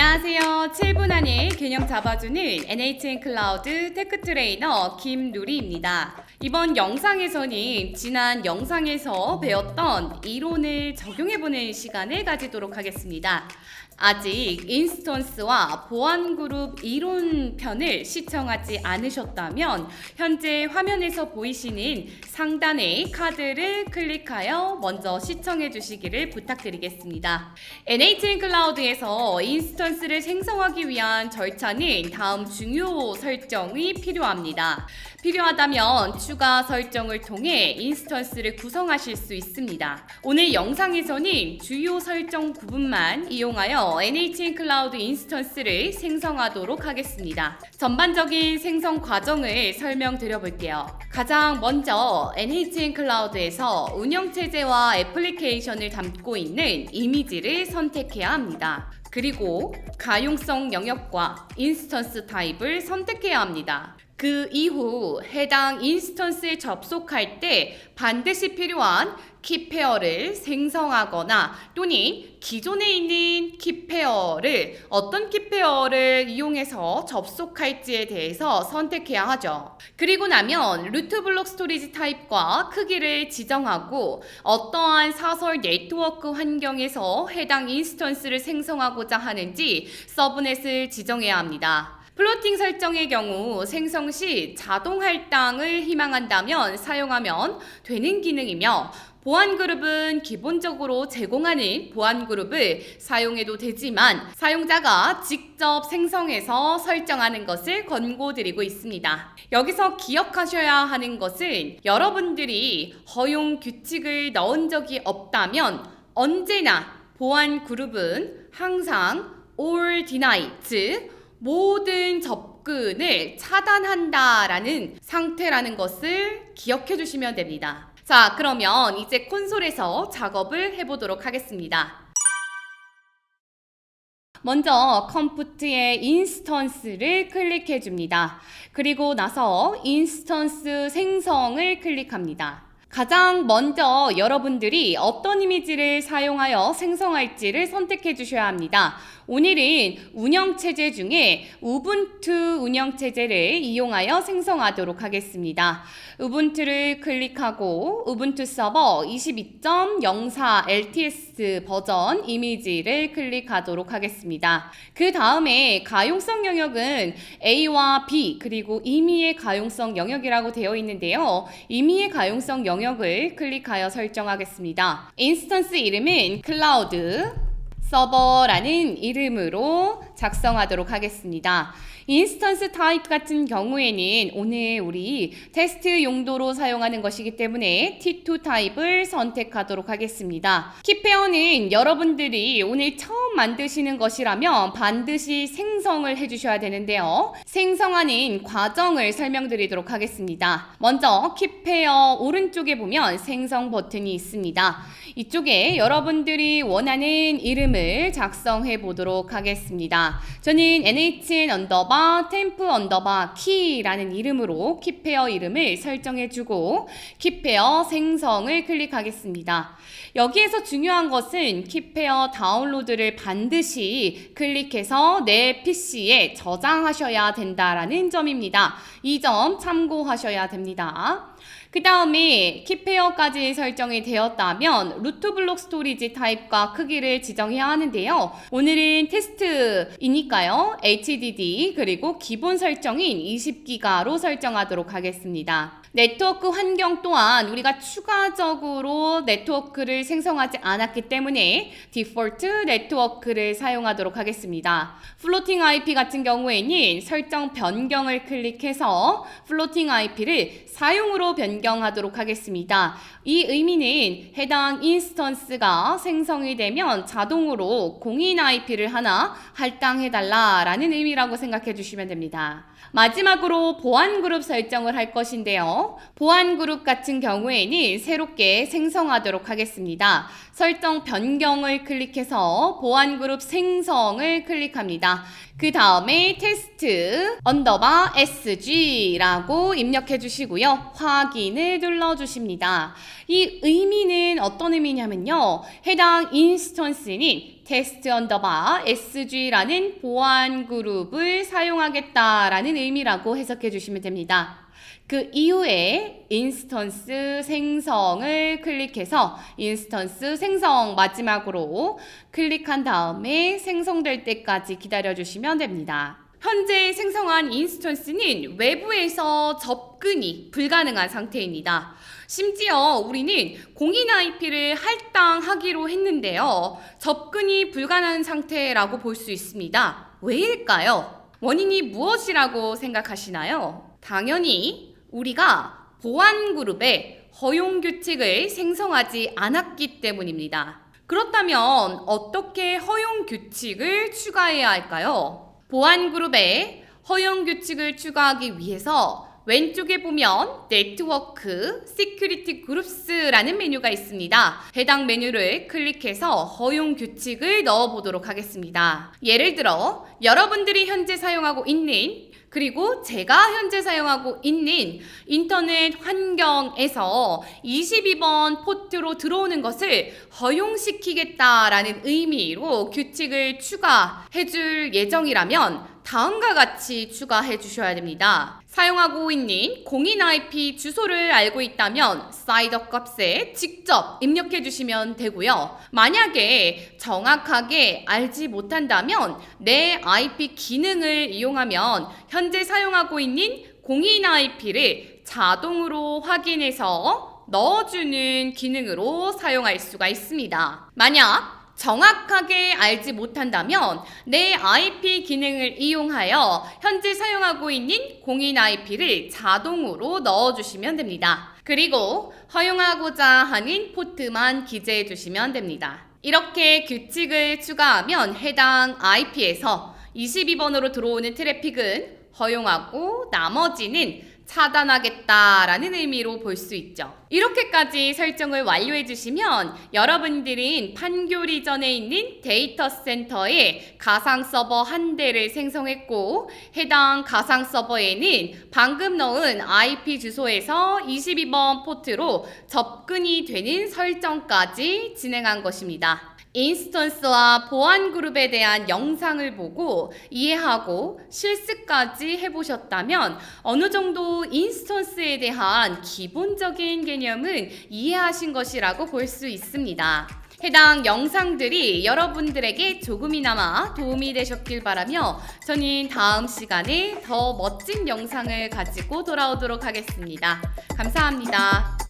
안녕하세요. 7분 안에 균형 잡아주는 NHN 클라우드 테크 트레이너 김누리입니다. 이번 영상에서는 지난 영상에서 배웠던 이론을 적용해보는 시간을 가지도록 하겠습니다. 아직 인스턴스와 보안그룹 이론편을 시청하지 않으셨다면 현재 화면에서 보이시는 상단의 카드를 클릭하여 먼저 시청해 주시기를 부탁드리겠습니다. NHN 클라우드에서 인스턴스를 생성하기 위한 절차는 다음 중요 설정이 필요합니다. 필요하다면 추가 설정을 통해 인스턴스를 구성하실 수 있습니다. 오늘 영상에서는 주요 설정 부분만 이용하여 NHN 클라우드 인스턴스를 생성하도록 하겠습니다. 전반적인 생성 과정을 설명드려 볼게요. 가장 먼저 NHN 클라우드에서 운영체제와 애플리케이션을 담고 있는 이미지를 선택해야 합니다. 그리고 가용성 영역과 인스턴스 타입을 선택해야 합니다. 그 이후 해당 인스턴스에 접속할 때 반드시 필요한 키페어를 생성하거나 또는 기존에 있는 키페어를 어떤 키페어를 이용해서 접속할지에 대해서 선택해야 하죠. 그리고 나면 루트 블록 스토리지 타입과 크기를 지정하고 어떠한 사설 네트워크 환경에서 해당 인스턴스를 생성하고자 하는지 서브넷을 지정해야 합니다. 플로팅 설정의 경우 생성 시 자동 할당을 희망한다면 사용하면 되는 기능이며 보안 그룹은 기본적으로 제공하는 보안 그룹을 사용해도 되지만 사용자가 직접 생성해서 설정하는 것을 권고드리고 있습니다. 여기서 기억하셔야 하는 것은 여러분들이 허용 규칙을 넣은 적이 없다면 언제나 보안 그룹은 항상 all deny, 즉 모든 접근을 차단한다라는 상태라는 것을 기억해 주시면 됩니다. 자, 그러면 이제 콘솔에서 작업을 해보도록 하겠습니다. 먼저 컴퓨트의 인스턴스를 클릭해 줍니다. 그리고 나서 인스턴스 생성을 클릭합니다. 가장 먼저 여러분들이 어떤 이미지를 사용하여 생성할지를 선택해 주셔야 합니다. 오늘은 운영체제 중에 우분투 운영체제를 이용하여 생성하도록 하겠습니다. 우분투를 클릭하고 우분투 서버 22.04 LTS 버전 이미지를 클릭하도록 하겠습니다. 그 다음에 가용성 영역은 A와 B 그리고 임의의 가용성 영역이라고 되어 있는데요. 임의의 가용성 영역을 클릭하여 설정하겠습니다. 인스턴스 이름은 클라우드 서버라는 이름으로 작성하도록 하겠습니다. 인스턴스 타입 같은 경우에는 오늘 우리 테스트 용도로 사용하는 것이기 때문에 T2 타입을 선택하도록 하겠습니다. 키페어는 여러분들이 오늘 처음 만드시는 것이라면 반드시 생성을 해주셔야 되는데요. 생성하는 과정을 설명드리도록 하겠습니다. 먼저 키페어 오른쪽에 보면 생성 버튼이 있습니다. 이쪽에 여러분들이 원하는 이름을 작성해 보도록 하겠습니다. 저는 NHN 언더바 템프 언더바 키라는 이름으로 키페어 이름을 설정해 주고 키페어 생성을 클릭하겠습니다. 여기에서 중요한 것은 키페어 다운로드를 반드시 클릭해서 내 PC에 저장하셔야 된다라는 점입니다. 이 점 참고하셔야 됩니다. 그 다음에 키페어까지 설정이 되었다면 루트 블록 스토리지 타입과 크기를 지정해야 하는데요. 오늘은 테스트이니까요. HDD 그리고 기본 설정인 20기가로 설정하도록 하겠습니다. 네트워크 환경 또한 우리가 추가적으로 네트워크를 생성하지 않았기 때문에 디폴트 네트워크를 사용하도록 하겠습니다. 플로팅 IP 같은 경우에는 설정 변경을 클릭해서 플로팅 IP를 사용으로 변경하도록 하겠습니다. 이 의미는 해당 인스턴스가 생성이 되면 자동으로 공인 IP를 하나 할당해달라라는 의미라고 생각해 주시면 됩니다. 마지막으로 보안 그룹 설정을 할 것인데요. 있고요. 보안 그룹 같은 경우에는 새롭게 생성하도록 하겠습니다. 설정 변경을 클릭해서 보안 그룹 생성을 클릭합니다. 그 다음에 테스트 _SG라고 입력해 주시고요. 확인을 눌러 주십니다. 이 의미는 어떤 의미냐면요. 해당 인스턴스는 테스트 _SG라는 보안 그룹을 사용하겠다라는 의미라고 해석해 주시면 됩니다. 그 이후에 인스턴스 생성을 클릭해서 인스턴스 생성 마지막으로 클릭한 다음에 생성될 때까지 기다려주시면 됩니다. 현재 생성한 인스턴스는 외부에서 접근이 불가능한 상태입니다. 심지어 우리는 공인 IP를 할당하기로 했는데요. 접근이 불가능한 상태라고 볼 수 있습니다. 왜일까요? 원인이 무엇이라고 생각하시나요? 당연히 우리가 보안 그룹에 허용 규칙을 생성하지 않았기 때문입니다. 그렇다면 어떻게 허용 규칙을 추가해야 할까요? 보안 그룹에 허용 규칙을 추가하기 위해서 왼쪽에 보면 네트워크 시큐리티 그룹스라는 메뉴가 있습니다. 해당 메뉴를 클릭해서 허용 규칙을 넣어 보도록 하겠습니다. 예를 들어 여러분들이 현재 사용하고 있는 그리고 제가 현재 사용하고 있는 인터넷 환경에서 22번 포트로 들어오는 것을 허용시키겠다라는 의미로 규칙을 추가해 줄 예정이라면 다음과 같이 추가해 주셔야 됩니다. 사용하고 있는 공인 IP 주소를 알고 있다면 사이더 값에 직접 입력해 주시면 되고요. 만약에 정확하게 알지 못한다면 내 IP 기능을 이용하면 현재 사용하고 있는 공인 IP를 자동으로 확인해서 넣어주는 기능으로 사용할 수가 있습니다. 만약 정확하게 알지 못한다면 내 IP 기능을 이용하여 현재 사용하고 있는 공인 IP를 자동으로 넣어주시면 됩니다. 그리고 허용하고자 하는 포트만 기재해 주시면 됩니다. 이렇게 규칙을 추가하면 해당 IP에서 22번으로 들어오는 트래픽은 허용하고 나머지는 차단하겠다라는 의미로 볼 수 있죠. 이렇게까지 설정을 완료해 주시면 여러분들은 판교 리전에 있는 데이터 센터에 가상 서버 한 대를 생성했고 해당 가상 서버에는 방금 넣은 IP 주소에서 22번 포트로 접근이 되는 설정까지 진행한 것입니다. 인스턴스와 보안 그룹에 대한 영상을 보고 이해하고 실습까지 해보셨다면 어느 정도 인스턴스에 대한 기본적인 개념은 이해하신 것이라고 볼 수 있습니다. 해당 영상들이 여러분들에게 조금이나마 도움이 되셨길 바라며 저는 다음 시간에 더 멋진 영상을 가지고 돌아오도록 하겠습니다. 감사합니다.